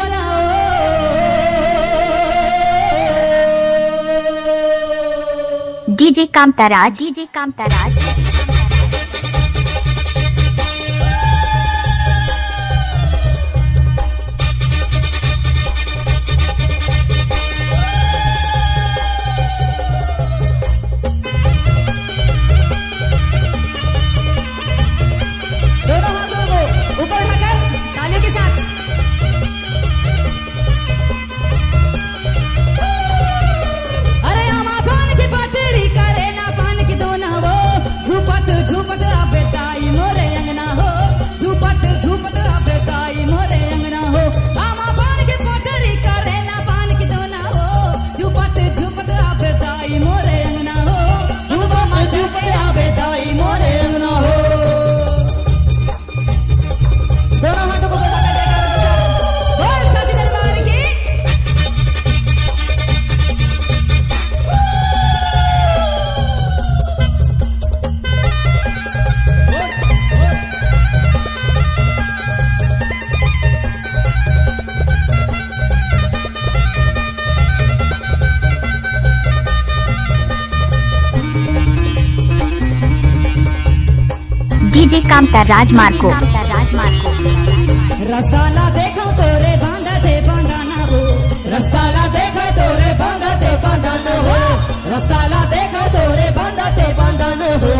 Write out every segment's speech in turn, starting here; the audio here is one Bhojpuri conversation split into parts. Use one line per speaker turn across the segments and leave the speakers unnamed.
दोना
डीजे कामताराज डीजे कामताराज
दोनों हाथों को ऊपर उठाकर तालियों के साथ अरे आमा पान की पतरी करेला पान की दोना वो झूपट झूपट आ बेटाई मोरे अंगना हो झूपट झूपट आ बेटाई मोरे अंगना हो आमा पान की पतरी करेला पान की दोना हो झूपट झूपट आ बेटाई मोरे अंगना हो झूपट झूपट आ बेटाई मोरे अंगना हो दोनों हाथों को बढ़ा कर जयकारा बोल सच्चे दरबार की
डीजे कामताराज मार्को
रस्ताला देखो तोरे बांधा ते बांधाना हो रस्ताला देखो तोरे बांधा ते बांधाना हो रस्ताला देखो तोरे बांधा ते बांधाना हो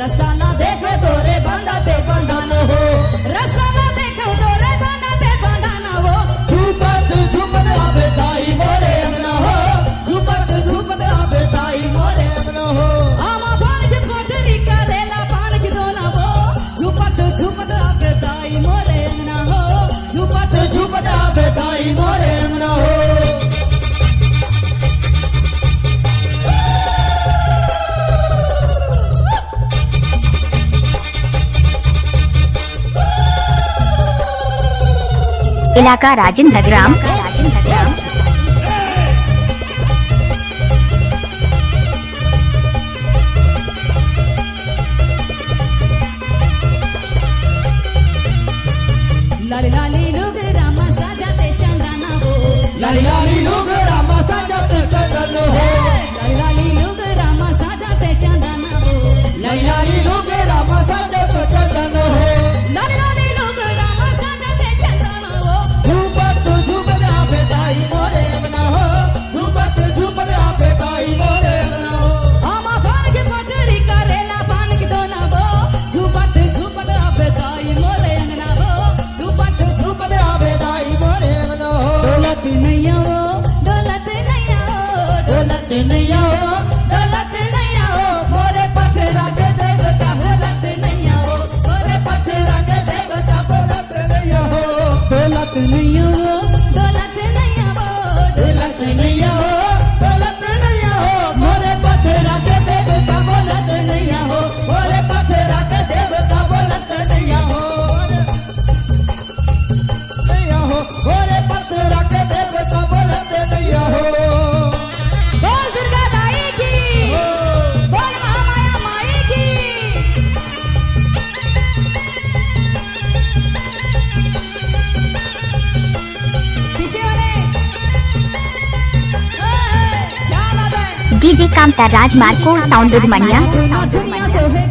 रस्ताला देखो तोरे बांधा ते बांधाना हो रस्ताला देखो तोरे बांधा ते बांधाना हो झूपट झूपट आवे ताई मोरे अंगना हो झूपट झूपट आवे ताई मोरे अंगना हो आमा पान की पटरी करेला पान की दोना हो झूपट झूपट आवे ताई मोरे अंगना हो झूपट झूपट आवे ताई मोरे अंगना हो
इलाका राजेंद्र ग्राम
लाली लाली लोग रामा साजाते चंदना हो लाली लाली लोग रामा साजाते चंदना हो लाली लाली लोग रामा साजाते चंदना हो लाली लाली लोग रामा साजाते चंदना हो लाली लाली लोग रामा साजाते चंदना हो झूपट झूपट आवे ताई मोरे अंगना हो झूपट झूपट आवे ताई मोरे अंगना हो आमा पान की पटरी करेला पान की दोना हो झूपट झूपट आवे ताई मोरे अंगना हो झूपट झूपट आवे ताई मोरे अंगना हो दौलत नैया हो दौलत नैया हो दौलत नैया हो दौलत नैया हो मोरे पथरा के देवता दौलत नैया हो मोरे पथरा के देवता दौलत नैया हो दौलत नैया हो दौलत नैया हो दौलत नैया हो दौलत नैया हो मोरे पथरा के देवता दौलत नैया हो मोरे पथरा के देवता दौलत नैया हो नैया हो मोरे पथरा के देवता दौलत नैया हो बोल दुर्गा दाई की बोल महामाया माई की पीछे वाले क्या बात है
डीजे कामताराज मार्को साउंड मनिया
दुनिया सोहे